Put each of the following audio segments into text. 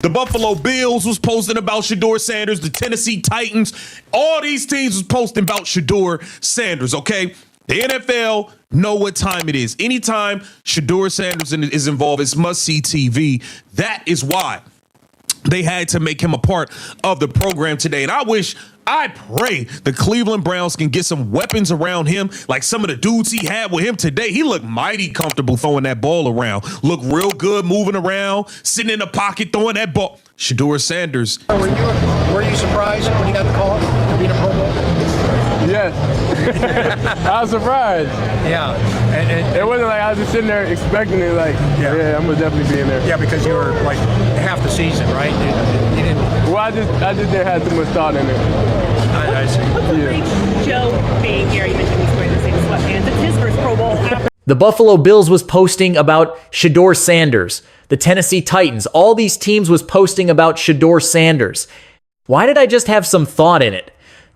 The Buffalo Bills was posting about Shedeur Sanders. The Tennessee Titans, all these teams was posting about Shedeur Sanders, okay? The NFL know what time it is. Anytime Shedeur Sanders is involved, it's must-see TV. That is why they had to make him a part of the program today. And I pray the Cleveland Browns can get some weapons around him, like some of the dudes he had with him today. He looked mighty comfortable throwing that ball around. Looked real good moving around, sitting in the pocket, throwing that ball. Shedeur Sanders. Were you surprised when you got the call to be in a Pro Bowl? Yes. I was surprised. Yeah. It wasn't like I was just sitting there expecting it, like, yeah, I'm going to definitely be in there. Yeah, because you were like half the season, right? You didn't. Well, I just didn't have too much thought in it. I see. What's it like Joe being here? You mentioned he's wearing the same sweatpants. It's his first Pro Bowl after. The Buffalo Bills was posting about Shedeur Sanders. The Tennessee Titans, all these teams was posting about Shedeur Sanders. Why did I just have some thought in it?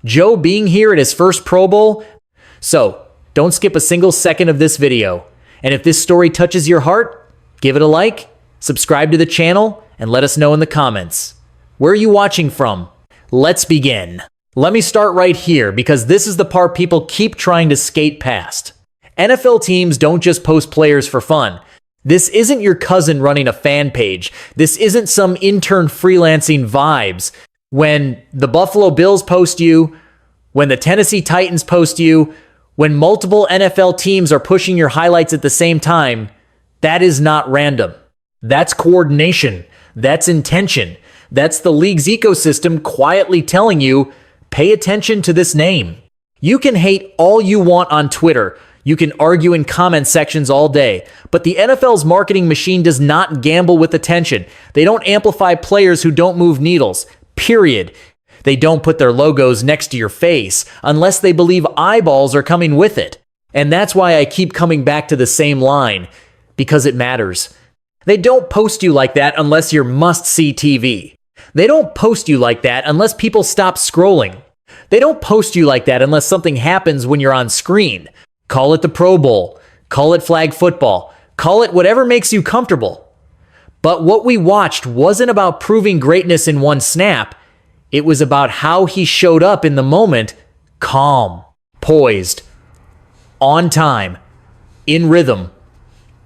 Joe being here at his first Pro Bowl? So, don't skip a single second of this video. And if this story touches your heart, give it a like, subscribe to the channel, and let us know in the comments. Where are you watching from? Let's begin. Let me start right here because this is the part people keep trying to skate past. NFL teams don't just post players for fun. This isn't your cousin running a fan page. This isn't some intern freelancing vibes. When the Buffalo Bills post you, when the Tennessee Titans post you, when multiple NFL teams are pushing your highlights at the same time, that is not random. That's coordination. That's intention. That's the league's ecosystem quietly telling you, pay attention to this name. You can hate all you want on Twitter. You can argue in comment sections all day, but the NFL's marketing machine does not gamble with attention. They don't amplify players who don't move needles, period. They don't put their logos next to your face unless they believe eyeballs are coming with it. And that's why I keep coming back to the same line, because it matters. They don't post you like that unless you're must-see TV. They don't post you like that unless people stop scrolling. They don't post you like that unless something happens when you're on screen. Call it the Pro Bowl, call it flag football, call it whatever makes you comfortable. But what we watched wasn't about proving greatness in one snap. It was about how he showed up in the moment, calm, poised, on time, in rhythm,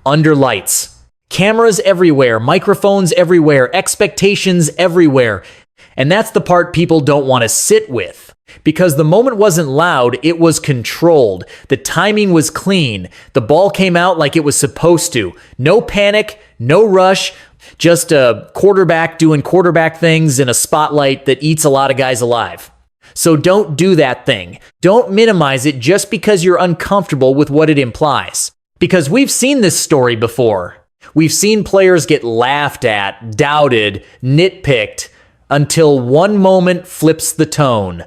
under lights. Cameras everywhere, microphones everywhere, expectations everywhere. And that's the part people don't want to sit with. Because the moment wasn't loud, it was controlled. The timing was clean. The ball came out like it was supposed to. No panic, no rush, just a quarterback doing quarterback things in a spotlight that eats a lot of guys alive. So don't do that thing. Don't minimize it just because you're uncomfortable with what it implies. Because we've seen this story before. We've seen players get laughed at, doubted, nitpicked, until one moment flips the tone.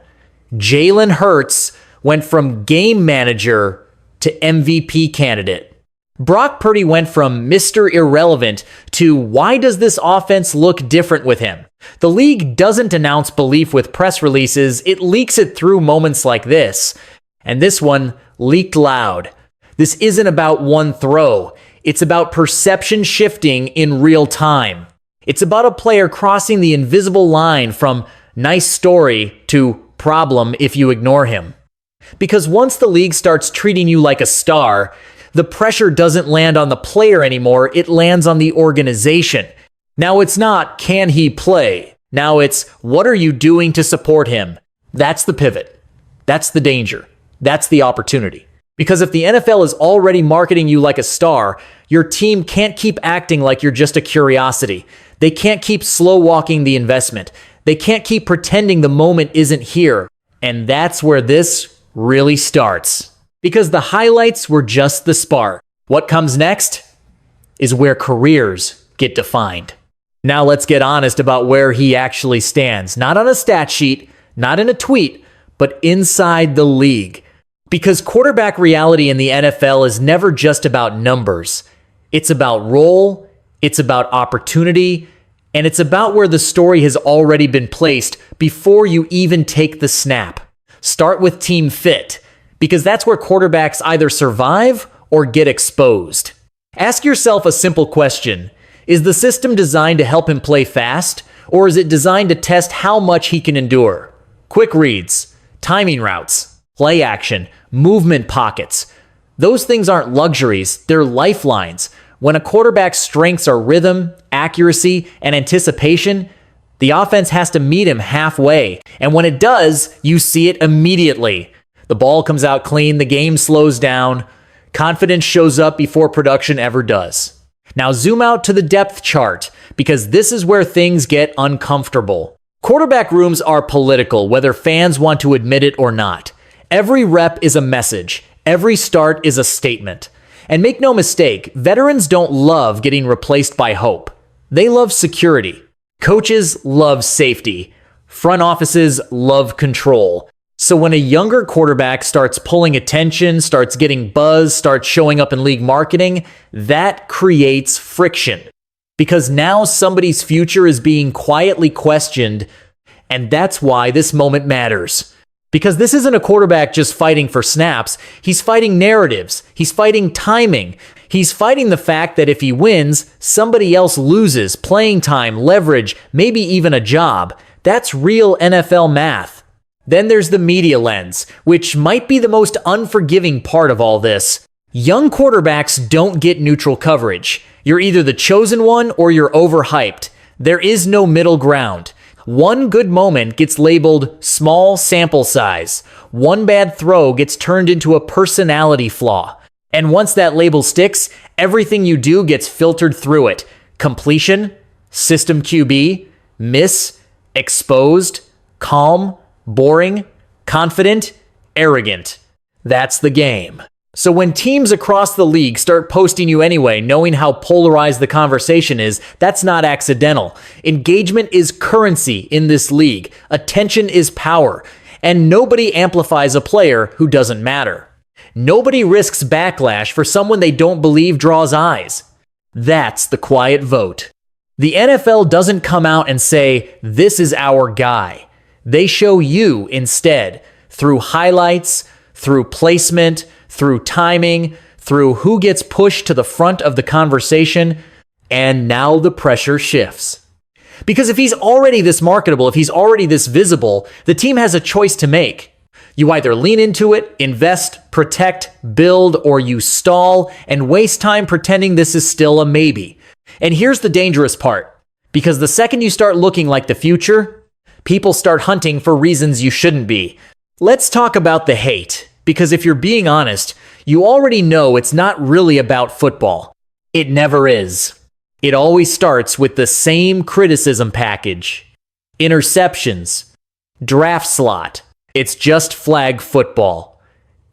Jalen Hurts went from game manager to MVP candidate. Brock Purdy went from Mr. Irrelevant to why does this offense look different with him? The league doesn't announce belief with press releases, it leaks it through moments like this. And this one leaked loud. This isn't about one throw. It's about perception shifting in real time. It's about a player crossing the invisible line from nice story to problem if you ignore him. Because once the league starts treating you like a star, the pressure doesn't land on the player anymore, it lands on the organization. Now it's not, can he play? Now it's, what are you doing to support him? That's the pivot. That's the danger. That's the opportunity. Because if the NFL is already marketing you like a star, your team can't keep acting like you're just a curiosity. They can't keep slow walking the investment. They can't keep pretending the moment isn't here. And that's where this really starts. Because the highlights were just the spark. What comes next is where careers get defined. Now let's get honest about where he actually stands. Not on a stat sheet, not in a tweet, but inside the league. Because quarterback reality in the NFL is never just about numbers. It's about role, it's about opportunity, and it's about where the story has already been placed before you even take the snap. Start with team fit, because that's where quarterbacks either survive or get exposed. Ask yourself a simple question. Is the system designed to help him play fast, or is it designed to test how much he can endure? Quick reads, timing routes, play action, movement pockets. Those things aren't luxuries, they're lifelines. When a quarterback's strengths are rhythm, accuracy, and anticipation, the offense has to meet him halfway. And when it does, you see it immediately. The ball comes out clean, the game slows down, confidence shows up before production ever does. Now zoom out to the depth chart, because this is where things get uncomfortable. Quarterback rooms are political, whether fans want to admit it or not. Every rep is a message. Every start is a statement. And make no mistake, veterans don't love getting replaced by hope. They love security. Coaches love safety. Front offices love control. So when a younger quarterback starts pulling attention, starts getting buzz, starts showing up in league marketing, that creates friction. Because now somebody's future is being quietly questioned, and that's why this moment matters. Because this isn't a quarterback just fighting for snaps, he's fighting narratives, he's fighting timing, he's fighting the fact that if he wins, somebody else loses playing time, leverage, maybe even a job. That's real NFL math. Then there's the media lens, which might be the most unforgiving part of all this. Young quarterbacks don't get neutral coverage. You're either the chosen one or you're overhyped. There is no middle ground. One good moment gets labeled small sample size. One bad throw gets turned into a personality flaw. And once that label sticks, everything you do gets filtered through it. Completion, system QB, miss, exposed, calm, boring, confident, arrogant. That's the game. So when teams across the league start posting you anyway, knowing how polarized the conversation is, that's not accidental. Engagement is currency in this league. Attention is power. And nobody amplifies a player who doesn't matter. Nobody risks backlash for someone they don't believe draws eyes. That's the quiet vote. The NFL doesn't come out and say, "This is our guy." They show you instead, through highlights, through placement, through timing, through who gets pushed to the front of the conversation, and now the pressure shifts. Because if he's already this marketable, if he's already this visible, the team has a choice to make. You either lean into it, invest, protect, build, or you stall and waste time pretending this is still a maybe. And here's the dangerous part. Because the second you start looking like the future, people start hunting for reasons you shouldn't be. Let's talk about the hate. Because if you're being honest, you already know it's not really about football. It never is. It always starts with the same criticism package. Interceptions. Draft slot. It's just flag football.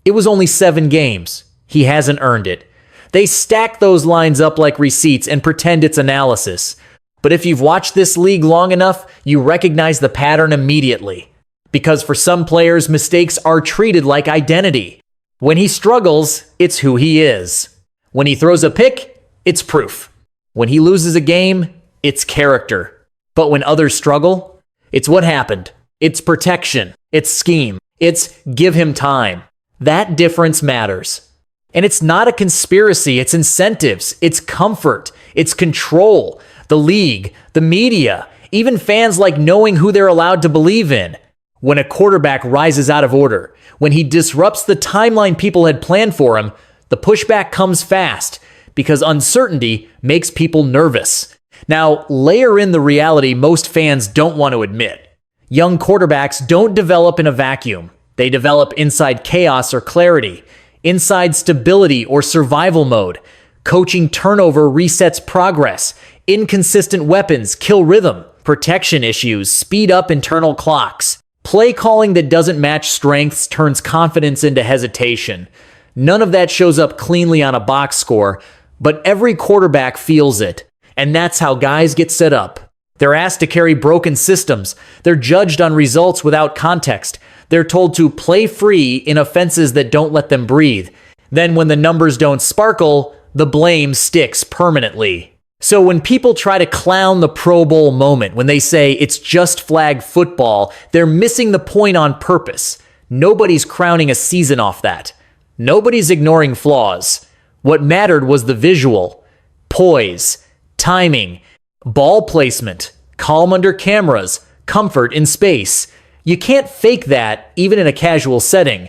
It was only 7 games. He hasn't earned it. They stack those lines up like receipts and pretend it's analysis. But if you've watched this league long enough, you recognize the pattern immediately. Because for some players, mistakes are treated like identity. When he struggles, it's who he is. When he throws a pick, it's proof. When he loses a game, it's character. But when others struggle, it's what happened. It's protection. It's scheme. It's give him time. That difference matters. And it's not a conspiracy. It's incentives. It's comfort. It's control. The league, the media, even fans like knowing who they're allowed to believe in. When a quarterback rises out of order, when he disrupts the timeline people had planned for him, the pushback comes fast because uncertainty makes people nervous. Now, layer in the reality most fans don't want to admit. Young quarterbacks don't develop in a vacuum. They develop inside chaos or clarity, inside stability or survival mode. Coaching turnover resets progress. Inconsistent weapons kill rhythm. Protection issues speed up internal clocks. Play calling that doesn't match strengths turns confidence into hesitation. None of that shows up cleanly on a box score, but every quarterback feels it. And that's how guys get set up. They're asked to carry broken systems. They're judged on results without context. They're told to play free in offenses that don't let them breathe. Then when the numbers don't sparkle, the blame sticks permanently. So when people try to clown the Pro Bowl moment, when they say it's just flag football, they're missing the point on purpose. Nobody's crowning a season off that. Nobody's ignoring flaws. What mattered was the visual, poise, timing, ball placement, calm under cameras, comfort in space. You can't fake that even in a casual setting.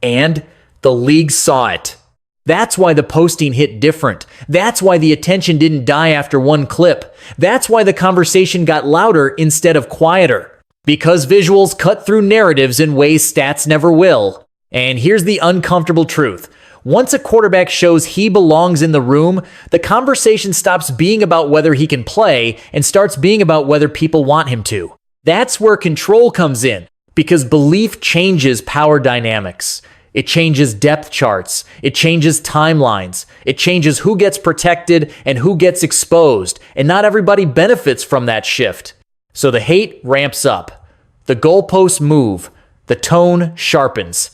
And the league saw it. That's why the posting hit different. That's why the attention didn't die after one clip. That's why the conversation got louder instead of quieter. Because visuals cut through narratives in ways stats never will. And here's the uncomfortable truth. Once a quarterback shows he belongs in the room, the conversation stops being about whether he can play and starts being about whether people want him to. That's where control comes in, because belief changes power dynamics. It changes depth charts. It changes timelines. It changes who gets protected and who gets exposed, and not everybody benefits from that shift. So the hate ramps up. The goalposts move. The tone sharpens.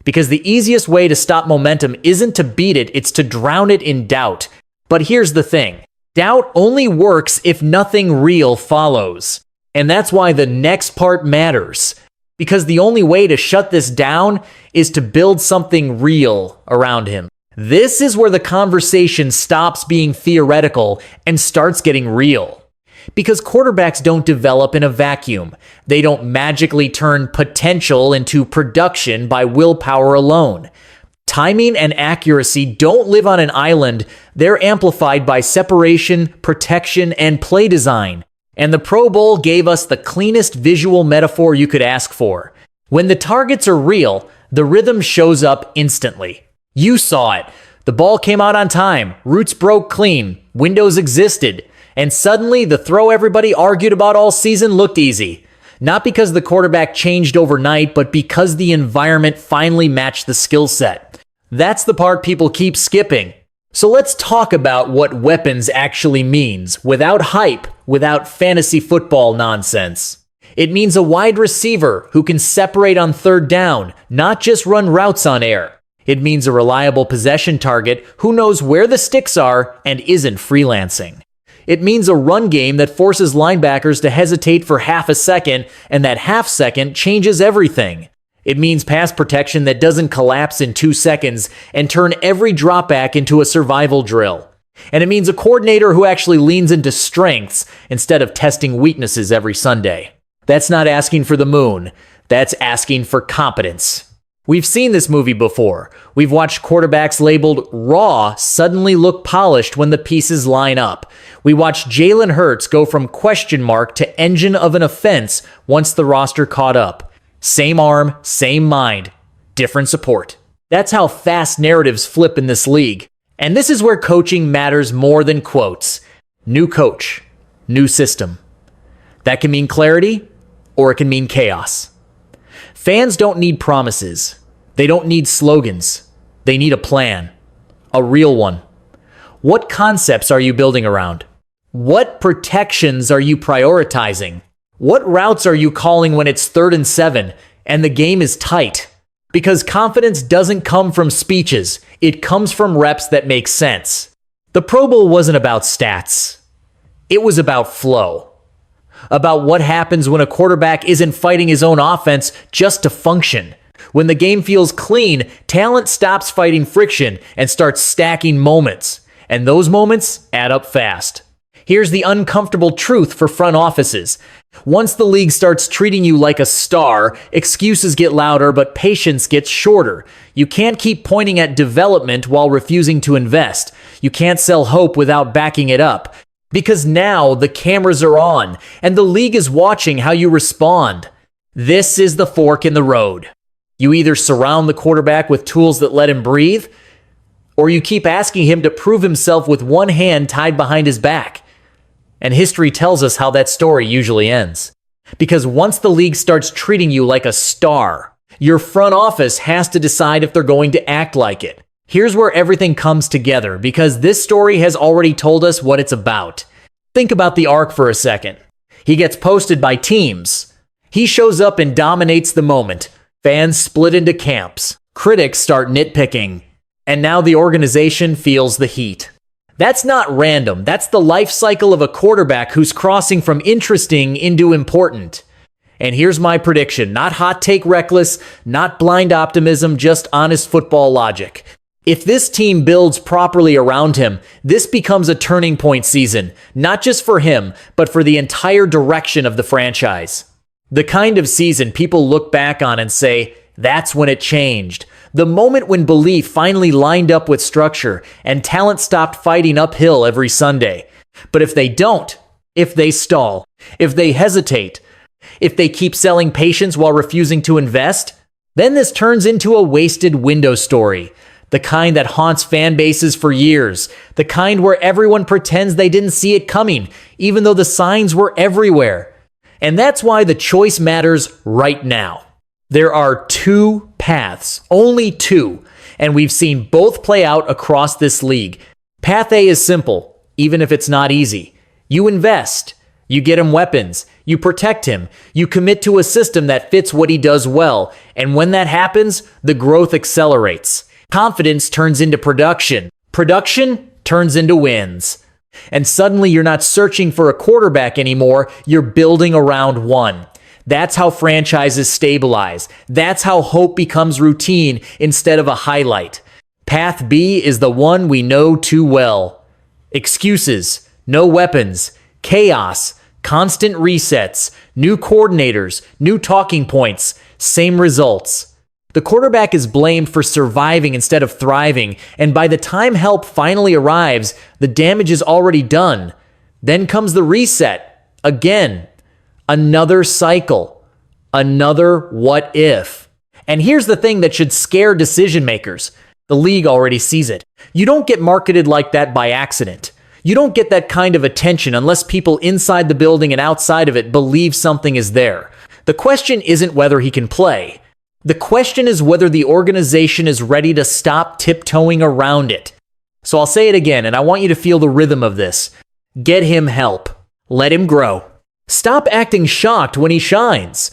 Because the easiest way to stop momentum isn't to beat it, it's to drown it in doubt. But here's the thing. Doubt only works if nothing real follows. And that's why the next part matters. Because the only way to shut this down is to build something real around him. This is where the conversation stops being theoretical and starts getting real. Because quarterbacks don't develop in a vacuum. They don't magically turn potential into production by willpower alone. Timing and accuracy don't live on an island. They're amplified by separation, protection, and play design. And the Pro Bowl gave us the cleanest visual metaphor you could ask for. When the targets are real, the rhythm shows up instantly. You saw it. The ball came out on time, routes broke clean, windows existed, and suddenly the throw everybody argued about all season looked easy. Not because the quarterback changed overnight, but because the environment finally matched the skill set. That's the part people keep skipping. So let's talk about what weapons actually means, without hype, without fantasy football nonsense. It means a wide receiver who can separate on third down, not just run routes on air. It means a reliable possession target who knows where the sticks are and isn't freelancing. It means a run game that forces linebackers to hesitate for half a second, and that half second changes everything. It means pass protection that doesn't collapse in 2 seconds and turn every dropback into a survival drill. And it means a coordinator who actually leans into strengths instead of testing weaknesses every Sunday. That's not asking for the moon. That's asking for competence. We've seen this movie before. We've watched quarterbacks labeled raw suddenly look polished when the pieces line up. We watched Jalen Hurts go from question mark to engine of an offense once the roster caught up. Same arm, same mind, different support. That's how fast narratives flip in this league. And this is where coaching matters more than quotes. New coach, new system. That can mean clarity, or it can mean chaos. Fans don't need promises. They don't need slogans. They need a plan. A real one. What concepts are you building around? What protections are you prioritizing? What routes are you calling when it's 3rd and 7 and the game is tight? Because confidence doesn't come from speeches. It comes from reps that make sense. The Pro Bowl wasn't about stats. It was about flow. About what happens when a quarterback isn't fighting his own offense just to function. When the game feels clean, talent stops fighting friction and starts stacking moments. And those moments add up fast. Here's the uncomfortable truth for front offices. Once the league starts treating you like a star, excuses get louder, but patience gets shorter. You can't keep pointing at development while refusing to invest. You can't sell hope without backing it up. Because now the cameras are on, and the league is watching how you respond. This is the fork in the road. You either surround the quarterback with tools that let him breathe, or you keep asking him to prove himself with one hand tied behind his back. And history tells us how that story usually ends. Because once the league starts treating you like a star, your front office has to decide if they're going to act like it. Here's where everything comes together, because this story has already told us what it's about. Think about the arc for a second. He gets posted by teams. He shows up and dominates the moment. Fans split into camps. Critics start nitpicking. And now the organization feels the heat. That's not random. That's the life cycle of a quarterback who's crossing from interesting into important. And here's my prediction. Not hot take reckless, not blind optimism, just honest football logic. If this team builds properly around him, this becomes a turning point season, not just for him, but for the entire direction of the franchise. The kind of season people look back on and say, that's when it changed. The moment when belief finally lined up with structure and talent stopped fighting uphill every Sunday. But if they don't, if they stall, if they hesitate, if they keep selling patience while refusing to invest, then this turns into a wasted window story. The kind that haunts fan bases for years. The kind where everyone pretends they didn't see it coming, even though the signs were everywhere. And that's why the choice matters right now. There are two paths, only two, and we've seen both play out across this league. Path A is simple, even if it's not easy. You invest. You get him weapons. You protect him. You commit to a system that fits what he does well. And when that happens, the growth accelerates. Confidence turns into production. Production turns into wins. And suddenly you're not searching for a quarterback anymore. You're building around one. That's how franchises stabilize. That's how hope becomes routine instead of a highlight. Path B is the one we know too well. Excuses, no weapons, chaos, constant resets, new coordinators, new talking points, same results. The quarterback is blamed for surviving instead of thriving, and by the time help finally arrives, the damage is already done. Then comes the reset. Again. Another cycle. Another what if. And here's the thing that should scare decision makers. The league already sees it. You don't get marketed like that by accident. You don't get that kind of attention unless people inside the building and outside of it believe something is there. The question isn't whether he can play. The question is whether the organization is ready to stop tiptoeing around it. So I'll say it again, and I want you to feel the rhythm of this. Get him help. Let him grow. Stop acting shocked when he shines.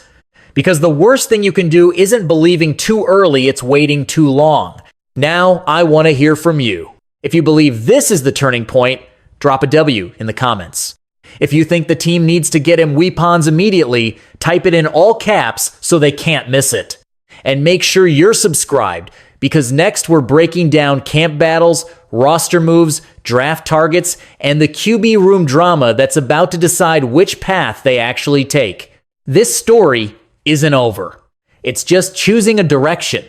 Because the worst thing you can do isn't believing too early, it's waiting too long. Now, I want to hear from you. If you believe this is the turning point, drop a W in the comments. If you think the team needs to get him weapons immediately, type it in all caps so they can't miss it. And make sure you're subscribed, because next we're breaking down camp battles, roster moves, draft targets, and the QB room drama that's about to decide which path they actually take. This story isn't over. It's just choosing a direction.